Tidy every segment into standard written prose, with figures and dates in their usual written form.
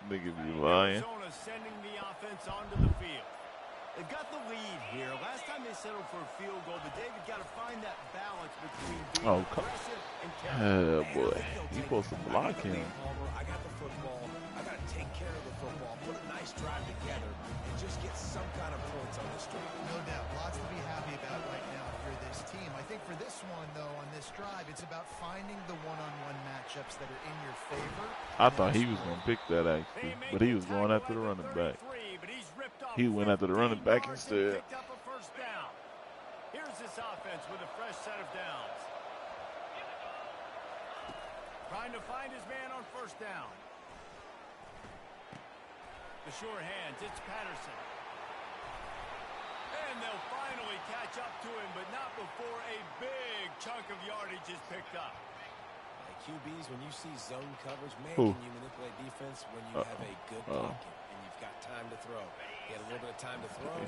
Nigga be lying. Arizona sending the offense onto the field. They've got the lead here. Last time they settled for a field goal, but David got to find that balance between being aggressive and careful. Oh boy, you supposed to block him. I got the football. I got to take care of the football, put a nice drive together, and just get some kind of points on this drive. No doubt, lots to be happy about right now for this team. I think for this one, though, on this drive, it's about finding the one-on-one matchups that are in your favor. I thought he was going to pick that actually, but he was going after the running back. He went after the running back instead. Here's this offense with a fresh set of downs. Trying to find his man on first down. The sure hands, it's Patterson. And they'll finally catch up to him, but not before a big chunk of yardage is picked up. Like QBs, when you see zone coverage, man, can you manipulate defense when you have a good pocket and you've got time to throw. You get a little bit of time to throw. You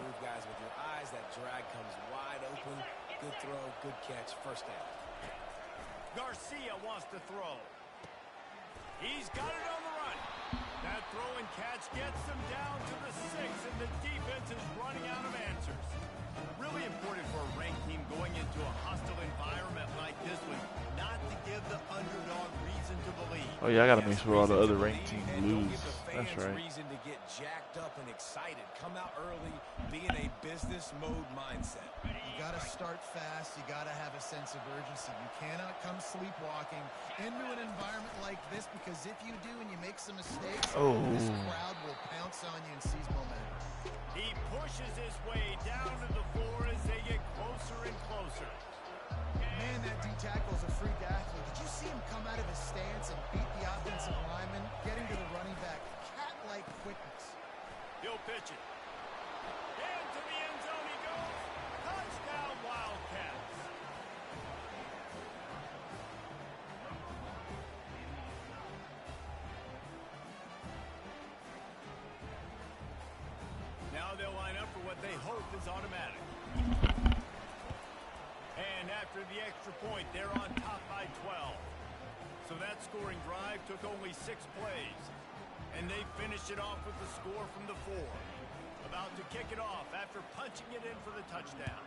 move guys with your eyes. That drag comes wide open. Good throw, good catch, first down. Garcia wants to throw. He's got it on the run. That throw and catch gets them down to the 6, and the defense is running out of answers. Really important for a ranked team going into a hostile environment like this one, not to give the underdog reason to believe. Oh yeah, I gotta make sure all the other ranked teams lose. That's right. Reason to get jacked up and excited. Come out early, be in a business mode mindset. You got to start fast. You got to have a sense of urgency. You cannot come sleepwalking into an environment like this, because if you do and you make some mistakes, this crowd will pounce on you and seize momentum. He pushes his way down to the floor as they get closer and closer. Man, that D-tackle's a freak athlete. Did you see him come out of his stance and beat the offensive lineman, getting to the running back? Cat-like quickness. He'll pitch it. Into the end zone he goes. Touchdown, Wildcats. Now they'll line up for what they hope is automatic. And after the extra point, they're on top by 12. So that scoring drive took only 6 plays. And they finished it off with the score from the 4. About to kick it off after punching it in for the touchdown.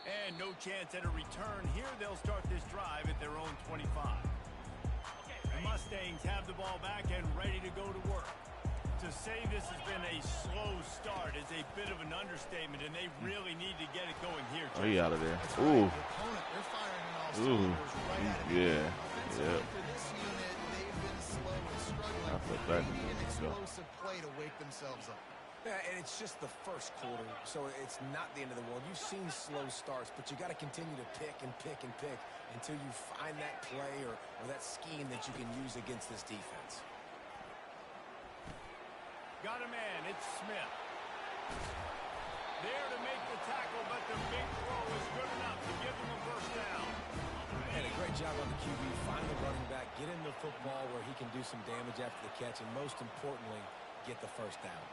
And no chance at a return. Here they'll start this drive at their own 25. The Mustangs have the ball back and ready to go to work. To say this has been a slow start is a bit of an understatement, and they really need to get it going here. Oh, he out of there. Ooh. Ooh. Yeah. Yeah. I feel bad. They need an explosive play to wake themselves up. Yeah, and it's just the first quarter, so it's not the end of the world. You've seen slow starts, but you got to continue to pick and pick and pick until you find that play or that scheme that you can use against this defense. Got a man, it's Smith. There to make the tackle, but the big throw is good enough to give them a first down. And a great job on the QB, find the running back, get him the football where he can do some damage after the catch, and most importantly, get the first down.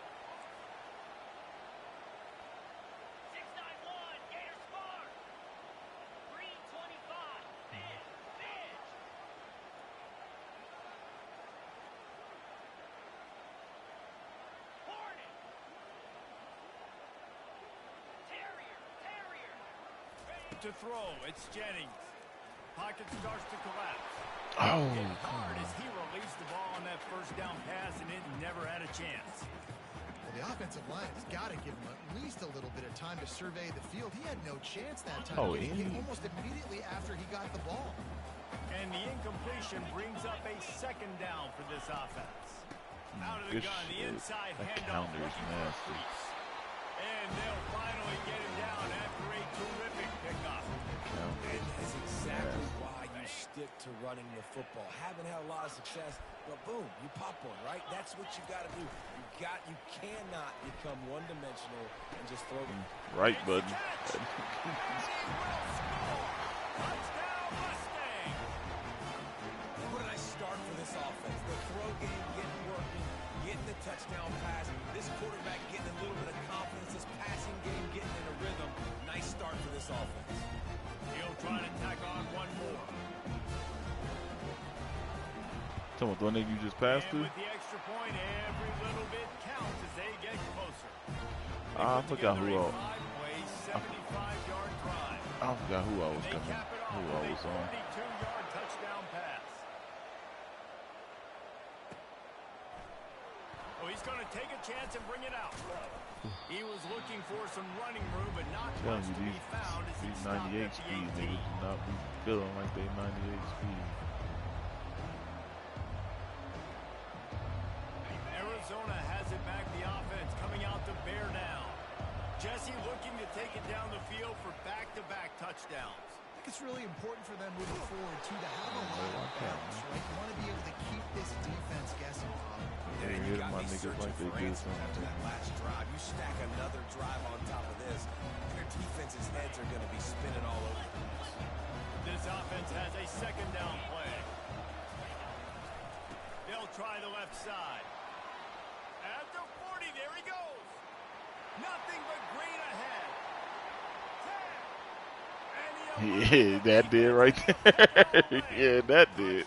To throw, it's Jennings. Pocket starts to collapse. Oh, hard as he released the ball on that first down pass, and it never had a chance. Well, the offensive line has got to give him at least a little bit of time to survey the field. He had no chance that time. He hit almost immediately after he got the ball. And the incompletion brings up a second down for this offense. Out of the gun, the inside handoff. And they'll finally get him down after a terrific pickup. And that's exactly why you stick to running the football. Haven't had a lot of success, but boom, you pop one, right? That's what you got to do. You cannot become one-dimensional and just throw them. Right, bud. Touchdown, Mustang. What a nice start for this offense. The throw game getting working, getting the touchdown pass. This quarterback getting a little bit of confidence. This passing game getting in a rhythm. Nice start for this offense. He'll try to tack on one more. Come on, the nigga you just passed to? With the extra point, every little bit counts as they get closer. I forgot who I was coming, who I was on. 42-yard touchdown pass. Oh, he's going to take a chance and bring it out. He was looking for some running room, but not much to be found as he these stopped 98 at the speed 18. niggas do not be feeling like they 98 speed. Arizona has it back, the offense coming out to bear down. Jesse looking to take it down the field for back-to-back touchdowns. I think it's really important for them moving forward, too, to have a lot of balance, right? You want to be able to keep this defense guessing, Bob. They hit my niggas like they did something. After that last drive, you stack another drive on top of this, their defense's heads are going to be spinning all over the place. This offense has a second down play. They'll try the left side. At the 40, there he goes. Nothing but green ahead. 10. Yeah, that did right there. Yeah, that did.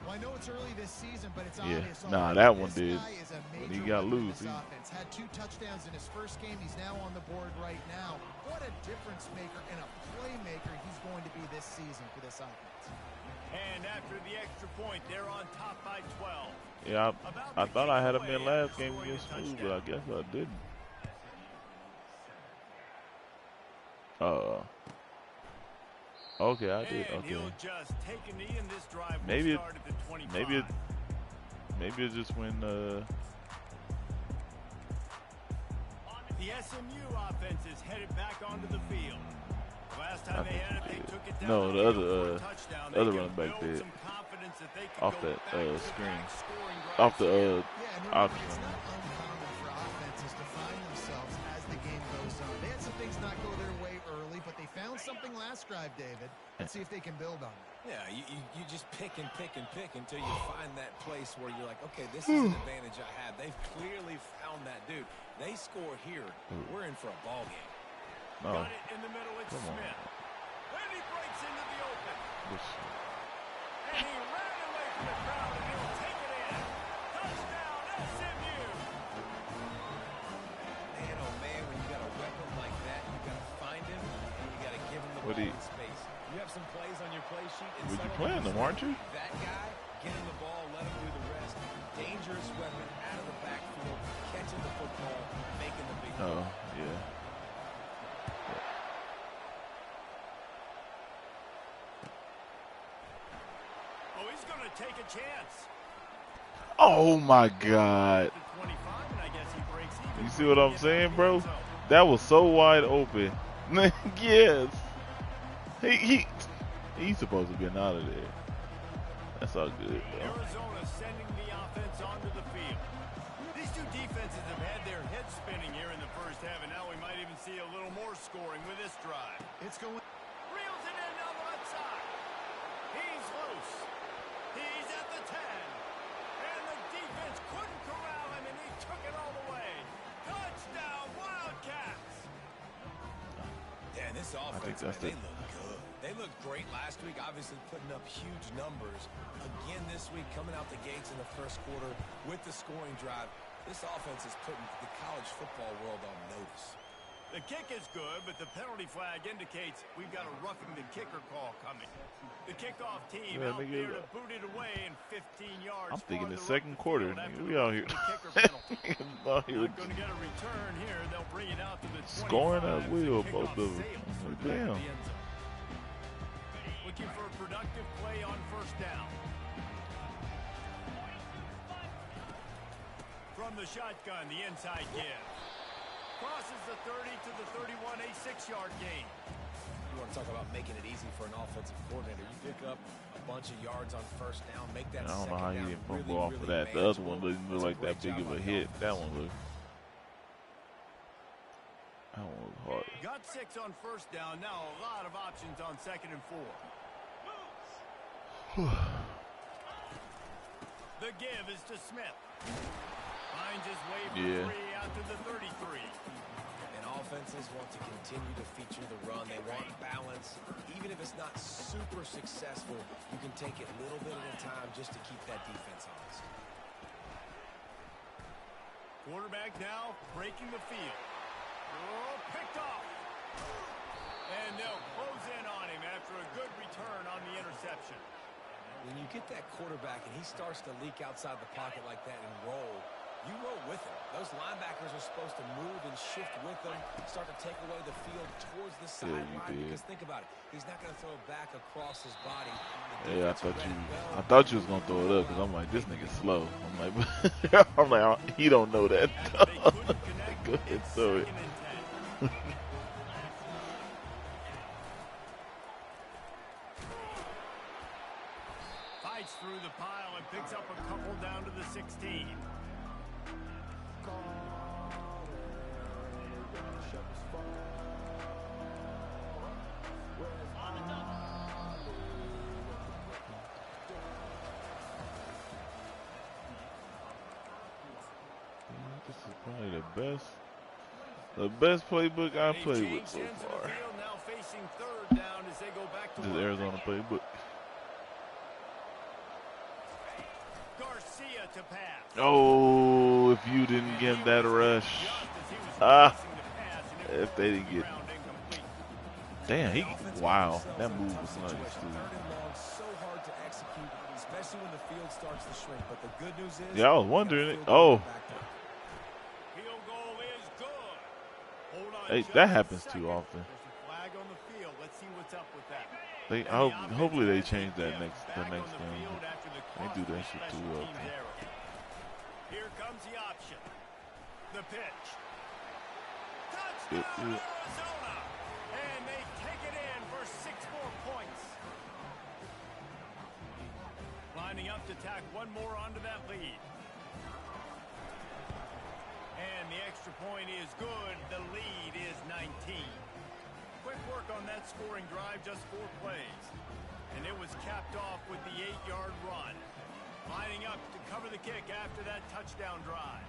Well, I know it's early this season, but it's Yeah, obvious. nah, already that one this did. guy is a When he major got weapon in loose, this he- offense. Had 2 touchdowns in his first game. He's now on the board right now. What a difference maker and a playmaker he's going to be this season for this offense. And after the extra point, they're on top by 12. Yeah, I thought I had him in last game against Smooth, but I guess I didn't. Okay, I did. And Okay. he'll just take a knee, and this drive will Maybe start at the 25. Maybe it's just when The SMU offense is headed back onto the field. Last time they had it, they took it down. No, the the field other, for a touchdown. They other can running back build did. some confidence that they can Off go that, back-to-back screen. scoring off drives the here. Yeah, and remember, option. it's not uncommon for offenses to find themselves as the game goes on. They had some things not go their way early, but they found something last drive, David. Let's see if they can build on it. Yeah, you just pick and pick and pick until you find that place where you're like, okay, this is an advantage I have. They've clearly found that, dude. They score here, we're in for a ball game. No. Got it in the middle, it's Come on. Smith. And he breaks into the open. This- And he ran away from the crowd, and he'll take it in. Touchdown, SMU. Man, oh man, when you got a weapon like that, you got to find him, and you got to give him the What ball do you- in space. You have some plays on your play sheet. And Would some you of playing them, aren't you? That guy, get him the ball, let him do the rest. Dangerous weapon out of the backfield, catching the football, making the big play. Oh, yeah. Oh, he's going to take a chance. Oh my God. The 25, and I guess he breaks even. You see what I'm saying, bro? That was so wide open. Yes. He's supposed to be out of there. That's all good, though. Arizona sending the offense onto the field. These two defenses have had their heads spinning here in the first half, and now we might even see a little more scoring with this drive. It's going. Reels it in down the left side. He's loose. He's at the 10. And the defense couldn't corral him, and he took it all the way. Touchdown, Wildcats. Yeah, this think offense, that's man, they it. look good. They looked great last week, obviously putting up huge numbers. Again this week, coming out the gates in the first quarter with the scoring drive. This offense is putting the college football world on notice. The kick is good, but the penalty flag indicates we've got a roughing the kicker call coming. The kickoff team Yeah, out nigga, there to boot it away in 15 yards. I'm thinking the farther up second quarter. field after Nigga, we the out here. kicker penalty. Out here Not going to get a return here. They'll bring it out to the 25. scoring at will, The both kickoff of them. sails I'm like, back to damn. the end zone. Looking for a productive play on first down. From the shotgun, the inside give. Crosses the 30 to the 31, a 6-yard gain. You want to talk about making it easy for an offensive coordinator. You pick up a bunch of yards on first down, make that I don't know second how he down didn't really, fumble off of really that. The other one manageable. didn't look like That's a that big great of a job on hit. the That offense. one was hard. Got 6 on first down. Now a lot of options on 2nd and 4. The give is to Smith. Finds his way for 3 out to the 33. And offenses want to continue to feature the run. They want balance. Even if it's not super successful, you can take it little bit at a time just to keep that defense honest. Quarterback now breaking the field. Oh, picked off. And they'll close in on him after a good return on the interception. When you get that quarterback and he starts to leak outside the pocket like that and roll, you roll with him. Those linebackers are supposed to move and shift with him, start to take away the field towards the sideline. Because think about it, he's not going to throw it back across his body. Yeah, I thought you was gonna throw it up because I'm like, this nigga's slow. I'm like, he don't know that. Go ahead, throw it. Fights through the pile and picks up a couple down to the 16. This is probably the best playbook I played with so far. Now facing third down as they go back to this Arizona playbook. Garcia to pass. Oh, if you didn't get that rush. If they didn't get. Damn, wow, that move was nice, too. So hard to execute, especially when the field starts to shrink. But the good news is, yeah, I was wondering it. Oh. Field goal is good. Hold on, hey, that happens too often. There's a flag on the field. Let's see what's up with that. Hopefully they change that next game. They do that shit too often. Here comes the option. The pitch. Good. Arizona. And they take it in for 6 more points. Lining up to tack one more onto that lead. And the extra point is good. The lead is 19. Quick work on that scoring drive, just 4 plays. And it was capped off with the 8-yard run. Lining up to cover the kick after that touchdown drive.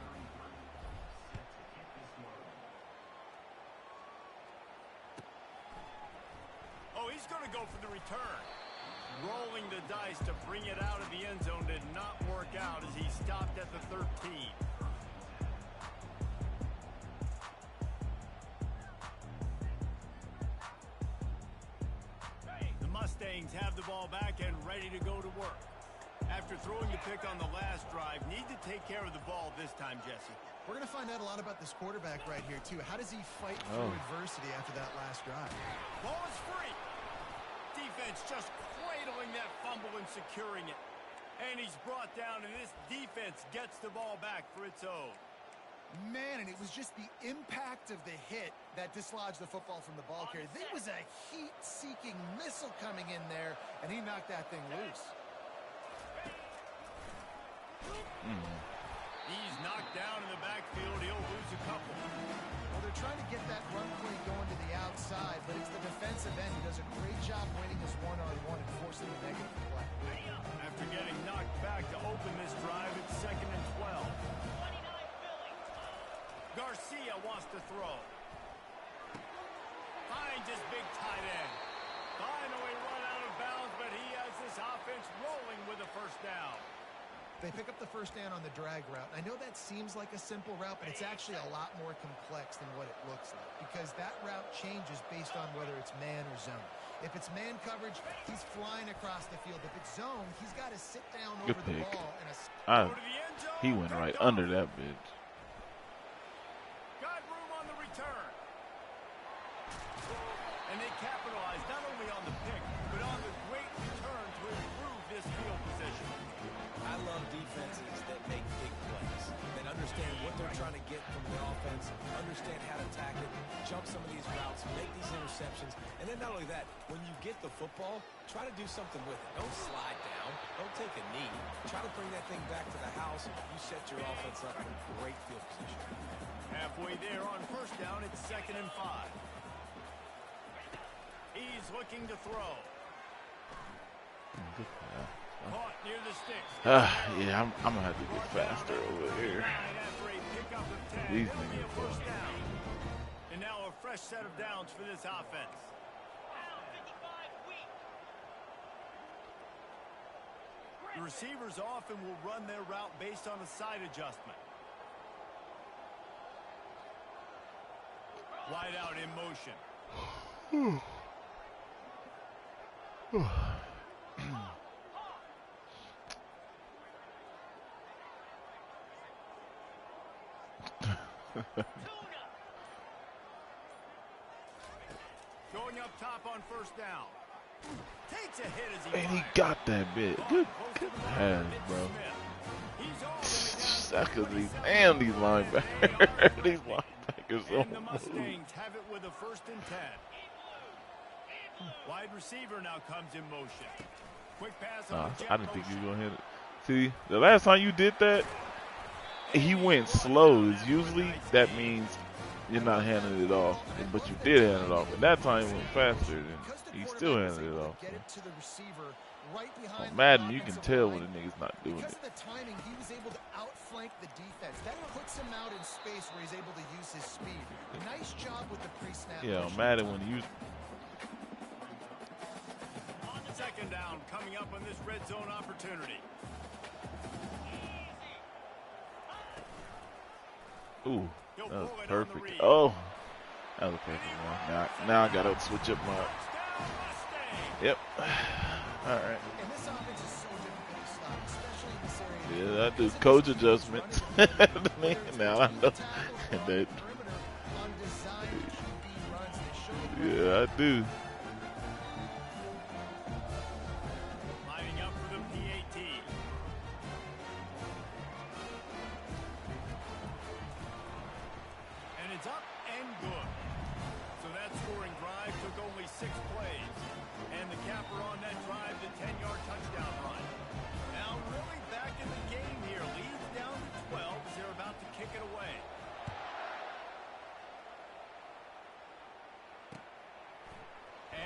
Oh, he's going to go for the return. Rolling the dice to bring it out of the end zone did not work out as he stopped at the 13. The Mustangs have the ball back and ready to go to work. After throwing the pick on the last drive, need to take care of the ball this time, Jesse. We're going to find out a lot about this quarterback right here, too. How does he fight through adversity after that last drive? Ball is free. Defense just cradling that fumble and securing it. And he's brought down, and this defense gets the ball back for its own. Man, and it was just the impact of the hit that dislodged the football from the ball carrier. There was a heat-seeking missile coming in there, and he knocked that thing loose. He's knocked down in the backfield. He'll lose a couple. Well, they're trying to get that run play going to the outside, but it's the defensive end who does a great job winning his one-on-one and forcing the negative play. After getting knocked back to open this drive, it's 2nd and 12. Garcia wants to throw. Finds his big tight end. Finally run out of bounds, but he has this offense rolling with a first down. They pick up the first down on the drag route. I know that seems like a simple route, but it's actually a lot more complex than what it looks like because that route changes based on whether it's man or zone. If it's man coverage, he's flying across the field. If it's zone, he's got to sit down over the ball. And he went right under that bitch. Got room on the return. And they capitalized not only on the pick, but on the great return to improve this field position. I love defenses that make big plays, that understand what they're trying to get from the offense, understand how to attack it, jump some of these routes, make these interceptions, and then not only that, when you get the football, try to do something with it. Don't slide down. Don't take a knee. Try to bring that thing back to the house. You set your offense up in great field position. Halfway there on first down, it's 2nd and 5. He's looking to throw. Caught near the sticks. Yeah, I'm gonna have to get faster over here. These niggas. And now a fresh set of downs for this offense. The receivers often will run their route based on a side adjustment. Wide out in motion. Going up top on first down. Takes a hit as he And he got that bit. Good pass, bro. These linebackers. These linebackers And the Mustangs have it with a 1st and 10. Wide receiver now comes in motion. Quick pass on the jet I didn't think he was gonna hit it. See, the last time you did that, he went slow. Usually that means you're not handing it off, but you did hand it off. And that time he went faster, and he still handed it off. On Madden, you can tell when the nigga's not doing it. Because of the timing, he was able to outflank the defense. That puts him out in space where he's able to use his speed. Nice job with the pre-snap. Yeah, on Madden, when you... Second down coming up on this red zone opportunity. Ooh, that was perfect. Oh, that was a perfect one. Now I gotta switch up my... Yep. All right. Yeah, I do coach adjustments. Now I know that. Yeah, I do. Lining up for the PAT. And it's up and good. So that scoring drive took only 6 plays. And the capper on that drive, the 10-yard touchdown run. Now really back in the game here. Leads down to 12 as they're about to kick it away.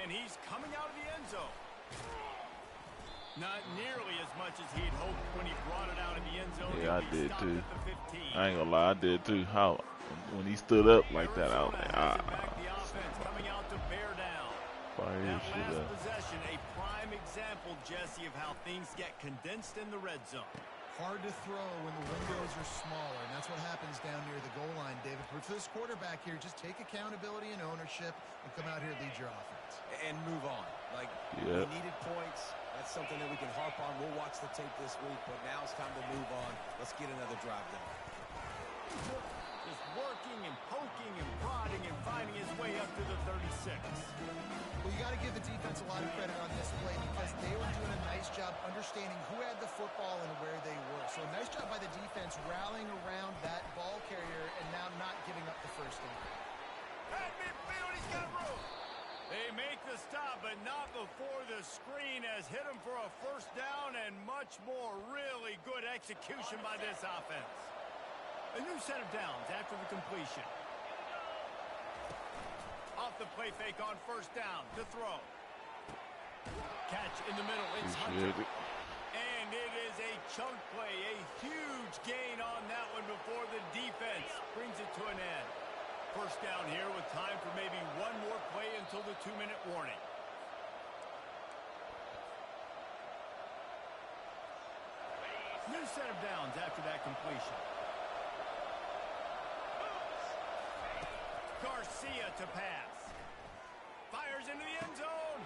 And he's coming out of the end zone. Not nearly as much as he'd hoped when he brought it out of the end zone. Yeah, I did too. I ain't gonna lie, I did too. How when he stood up like that, I was like, The offense coming out to bear down. fire That his shit last up. possession, a prime example, Jesse, of how things get condensed in the red zone. Hard to throw when the windows are smaller, and that's what happens down near the goal line, David. But for this quarterback here, just take accountability and ownership and come out here and lead your offense. And move on. Like, we needed points. That's something that we can harp on. We'll watch the tape this week, but now it's time to move on. Let's get another drive done. Just working and poking and prodding and finding his way up to the 36. Well, you got to give the defense a lot of credit on this play because they were doing a nice job understanding who had the football and where they were. So a nice job by the defense rallying around that ball carrier and now not giving up the first down. He's got room. They make the stop, but not before the screen has hit him for a first down and much more. Really good execution by this offense. A new set of downs after the completion. Off the play fake on first down to throw. Catch in the middle. It's Hunter. And it is a chunk play. A huge gain on that one before the defense brings it to an end. First down here with time for maybe one more play until the 2-minute warning. New set of downs after that completion. Garcia to pass. Fires into the end zone.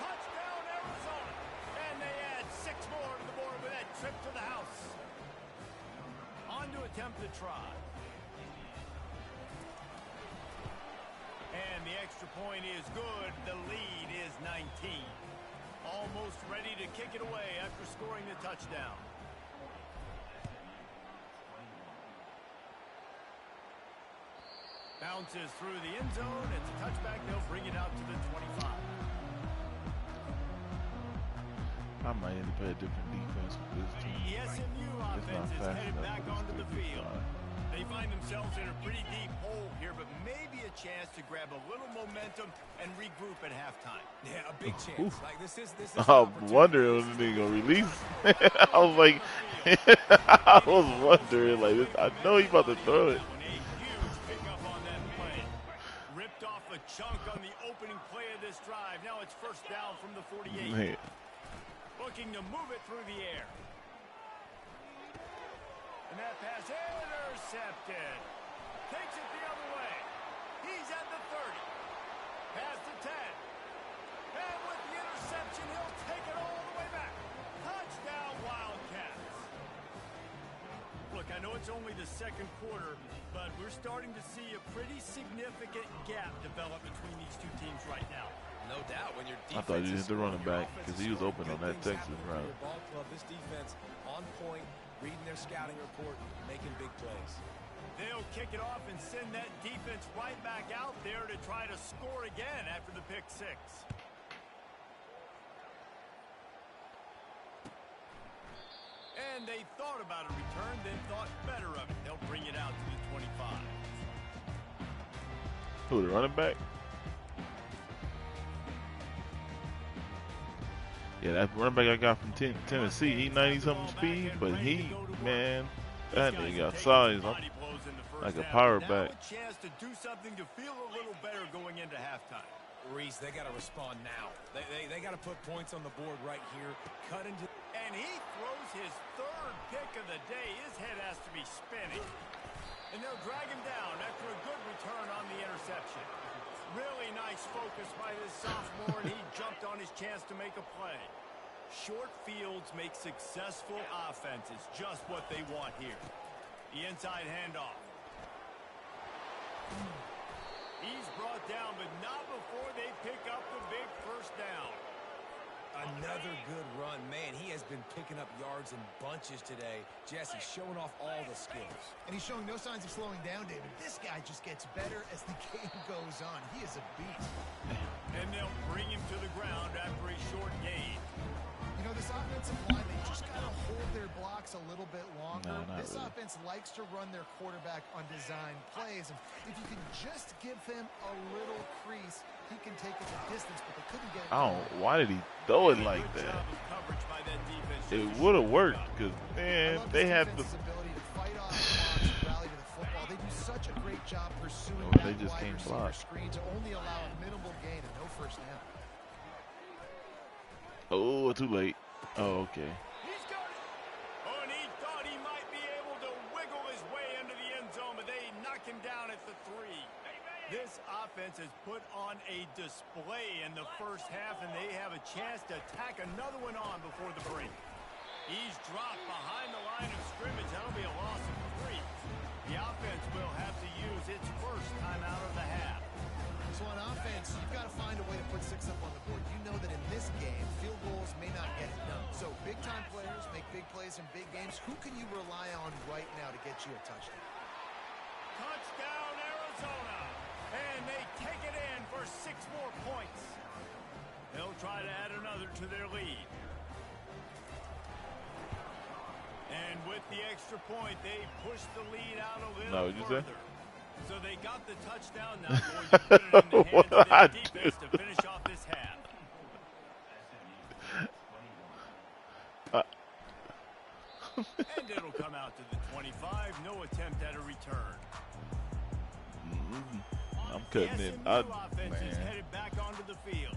Touchdown, Arizona. And they add 6 more to the board with that trip to the house. On to attempt the try. And the extra point is good. The lead is 19. Almost ready to kick it away after scoring the touchdown. Bounces through the end zone. It's a touchback. They'll bring it out to the 25. I might need to play a different defense with this team. The SMU offense is headed back onto the field. They find themselves in a pretty deep hole here, but maybe a chance to grab a little momentum and regroup at halftime. Yeah, a big chance. Like this is I'm wondering if they're gonna release. I was like, I was wondering, like, this, I know he's about to throw it. A chunk on the opening play of this drive. Now it's first down from the 48. Man. Looking to move it through the air. And that pass intercepted. Takes it the other way. He's at the 30. Past the 10. And with the interception, he'll take it all the way back. Touchdown, Wildcats. Look, I know it's only the second quarter, but we're starting to see a pretty significant gap develop between these two teams right now. No doubt when your I thought you hit the running back because he was open on that Texas route. Ball club, this defense on point, reading their scouting report, making big plays. They'll kick it off and send that defense right back out there to try to score again after the pick six. And they thought about a return, then thought better of it. They'll bring it out to the 25. Who, the running back? Yeah, that running back I got from Tennessee, he 90-something speed, but he, man, that nigga got size. Like a power back. Now a chance to do something to feel a little better going into halftime. Reese, they got to respond now. They got to put points on the board right here. Cut into. And he throws his third pick of the day. His head has to be spinning. And they'll drag him down after a good return on the interception. Really nice focus by this sophomore, and he jumped on his chance to make a play. Short fields make successful offenses, just what they want here. The inside handoff. He's brought down, but not before they pick up the big first down. Another good run. Man, he has been picking up yards in bunches today. Jesse showing off all the skills. And he's showing no signs of slowing down, David. This guy just gets better as the game goes on. He is a beast. And they'll bring him to the ground after a short gain. You know, this offensive line, they just got to hold their blocks a little bit longer. No, this really. offense likes to run their quarterback on design plays. And if you can just give him a little crease, he can take it the distance, but they couldn't get it. Why did he throw it like that? It would have worked because, man, they had the. ability to fight off blocks and rally to the football. They do such a great job pursuing They that just wide can't receiver block. screen to only allow a minimal gain and no first down. Oh, too late. Oh, okay. He's got it. Oh, and he thought he might be able to wiggle his way into the end zone, but they knock him down at the 3. This offense has put on a display in the first half, and they have a chance to tack another one on before the break. He's dropped behind the line of scrimmage. That'll be a loss of 3. The offense will have to use its first time out of the half. So on offense, you've got to find a way to put 6 up on the board. You know that in this game, field goals may not get it done. So big-time players make big plays in big games. Who can you rely on right now to get you a touchdown? Touchdown, Arizona. And they take it in for 6 more points. They'll try to add another to their lead. And with the extra point, they push the lead out a little further. So they got the touchdown, now going to put it in the hands of their defense to finish off this half. And it'll come out to the 25. No attempt at a return. I'm cutting it. Offense is headed back onto the field.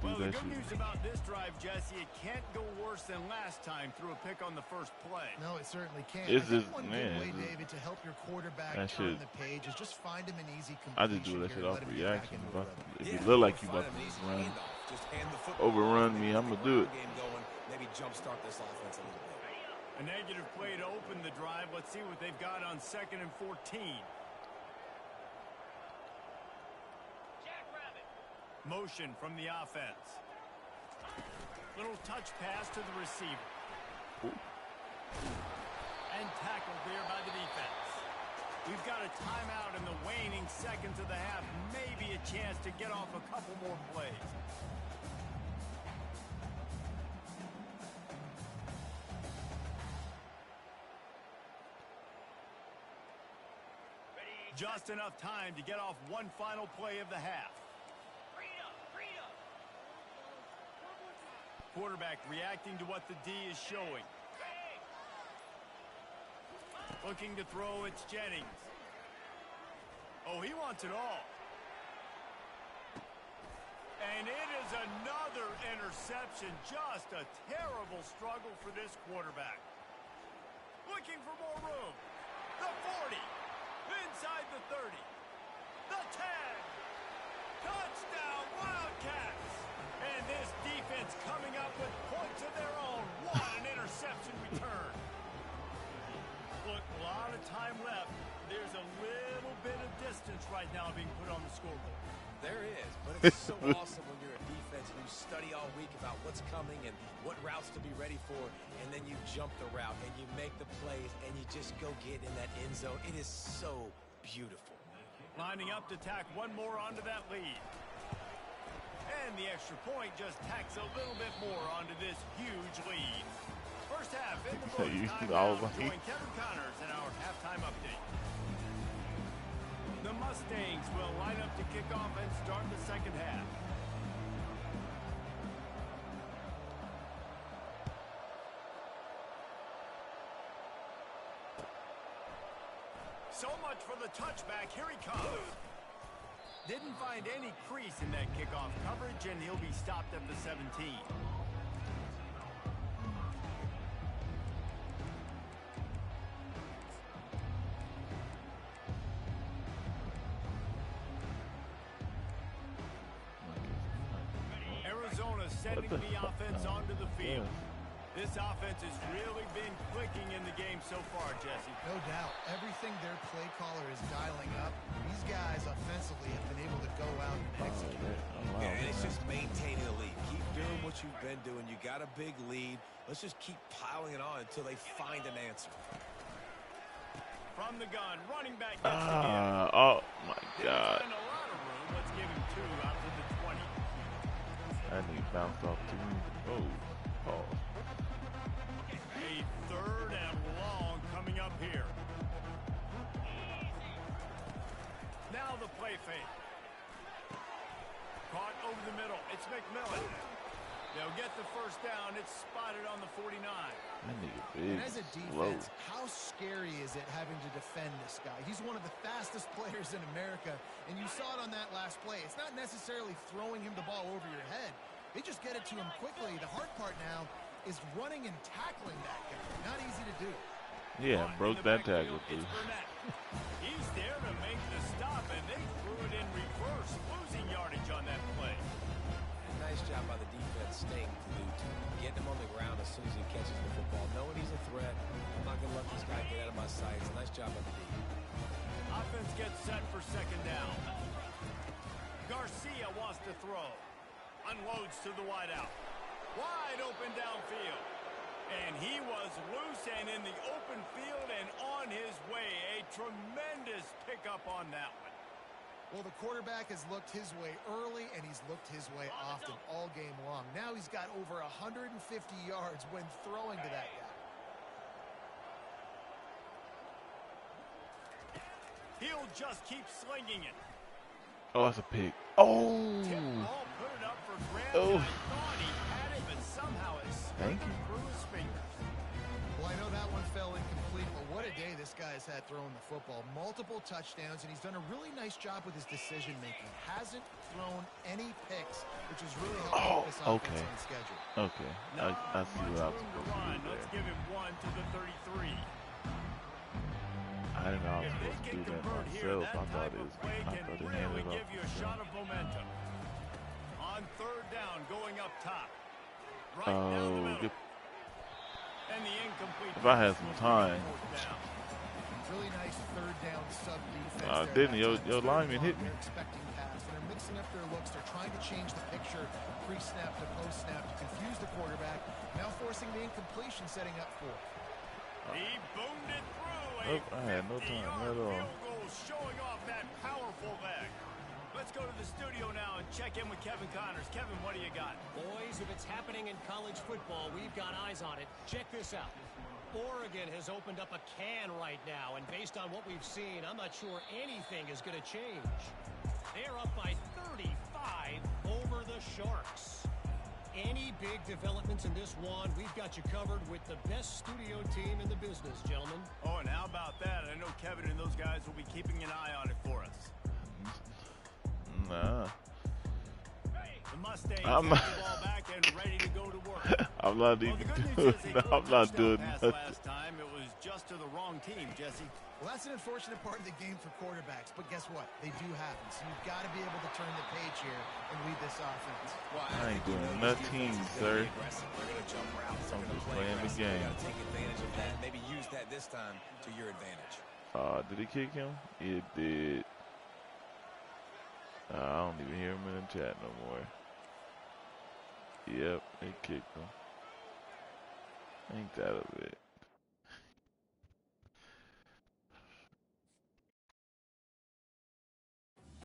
Well, the good news shit. about this drive, Jesse, it can't go worse than last time through a pick on the first play. No, it certainly can't. It's I think just, one man, good way, it's David, to help your quarterback that turn shit. the page is just find him an easy completion. I just do that shit here and off let him get back reaction. into a rhythm. If you look like you about to overrun me, I'm gonna do it. Maybe jumpstart this offense a little bit. A negative play to open the drive. Let's see what they've got on 2nd and 14. Motion from the offense. Little touch pass to the receiver. And tackled there by the defense. We've got a timeout in the waning seconds of the half. Maybe a chance to get off a couple more plays. Just enough time to get off one final play of the half. Quarterback reacting to what the D is showing. Looking to throw, it's Jennings. Oh, he wants it all. And it is another interception. Just a terrible struggle for this quarterback. Looking for more room. The 40. Inside the 30. The 10. Touchdown, Wildcats. And this defense coming up with points of their own. What an interception return. Look, a lot of time left. There's a little bit of distance right now being put on the scoreboard. There is, but it's so awesome when you're a defense and you study all week about what's coming and what routes to be ready for, and then you jump the route and you make the plays and you just go get in that end zone. It is so beautiful. Lining up to tack one more onto that lead. And the extra point just tacks a little bit more onto this huge lead. First half in the books. Time now to join Kevin Connors in our halftime update. The Mustangs will line up to kick off and start the second half. So much for the touchback. Here he comes. Didn't find any crease in that kickoff coverage, and he'll be stopped at the 17. Sending the offense onto the field. This offense has really been clicking in the game so far, Jesse. No doubt. Everything their play caller is dialing up, these guys offensively have been able to go out and execute. Yeah, and it's just maintaining the lead. Keep doing what you've been doing. You got a big lead. Let's just keep piling it on until they find an answer. From the gun, running back gets the give. Oh, my God. A lot of room. Let's give him 2 out to the 20. And he bounced off 2. Oh. A 3rd and long coming up here. Now the play fake. Caught over the middle. It's McMillan. They'll get the first down. It's spotted on the 49. And as a defense, how scary is it having to defend this guy? He's one of the fastest players in America, and you saw it on that last play. It's not necessarily throwing him the ball over your head. They just get it to him quickly. The hard part now is running and tackling that guy. Not easy to do. Yeah, broke that tackle, too. He's there to make the stop, and they threw it in reverse, losing yardage on that play. Nice job by the defense staying glued, getting him on the ground as soon as he catches the football, knowing he's a threat. I'm not going to let this guy get out of my sights. Nice job by the defense. Offense gets set for second down. Garcia wants to throw. Unloads to the wideout. Wide open downfield. And he was loose and in the open field and on his way. A tremendous pickup on that one. Well, the quarterback has looked his way early, and he's looked his way often all game long. Now he's got over 150 yards when throwing to that guy. He'll just keep slinging it. Oh, that's a pick. Oh. Ball put it up for grabs. I thought he had it, but somehow it slipped through his fingers. Well, I know that one fell incomplete, but what a day this guy has had throwing the football. Multiple touchdowns, and he's done a really nice job with his decision-making. Hasn't thrown any picks, which has really helped this offense on the schedule. Okay, I see what I was supposed to do there. Let's give him 1 to the 33. I didn't know I was supposed to do that myself. I thought it handed it off. Give you a shot of momentum. On 3rd down, going up top. Right down the middle. And the incomplete. If I had some time. Really nice 3rd down sub defense. Didn't your lineman hit me? They're expecting pass. They're mixing up their looks. They're trying to change the picture pre-snap to post-snap to confuse the quarterback. Now forcing the incompletion, setting up for it. He boomed it through. I had no time at all. Field goal showing off that powerful leg. Let's go to the studio now and check in with Kevin Connors. Kevin, what do you got? Boys, if it's happening in college football, we've got eyes on it. Check this out. Oregon has opened up a can right now, and based on what we've seen, I'm not sure anything is going to change. They're up by 35 over the Sharks. Any big developments in this one, we've got you covered with the best studio team in the business, gentlemen. Oh, and how about that? I know Kevin and those guys will be keeping an eye on it for us. Nah. The Mustangs I'm have the ball back and ready to go to work. I'm not Well, even the good news doing. is they No, threw a I'm not touchdown doing pass nothing. last time. It was just to the wrong team, Jesse. Well, that's an unfortunate part of the game for quarterbacks, but guess what? They do happen. So you've got to be able to turn the page here and lead this offense. Well, I ain't doing nothing, sir. They're going to jump routes. They're I'm going to just play playing the aggressive. They're game. going to take advantage of that. Maybe use that this time to your advantage. Did he kick him? It did. I don't even hear him in the chat no more. Yep, they kicked him. Ain't that a bit?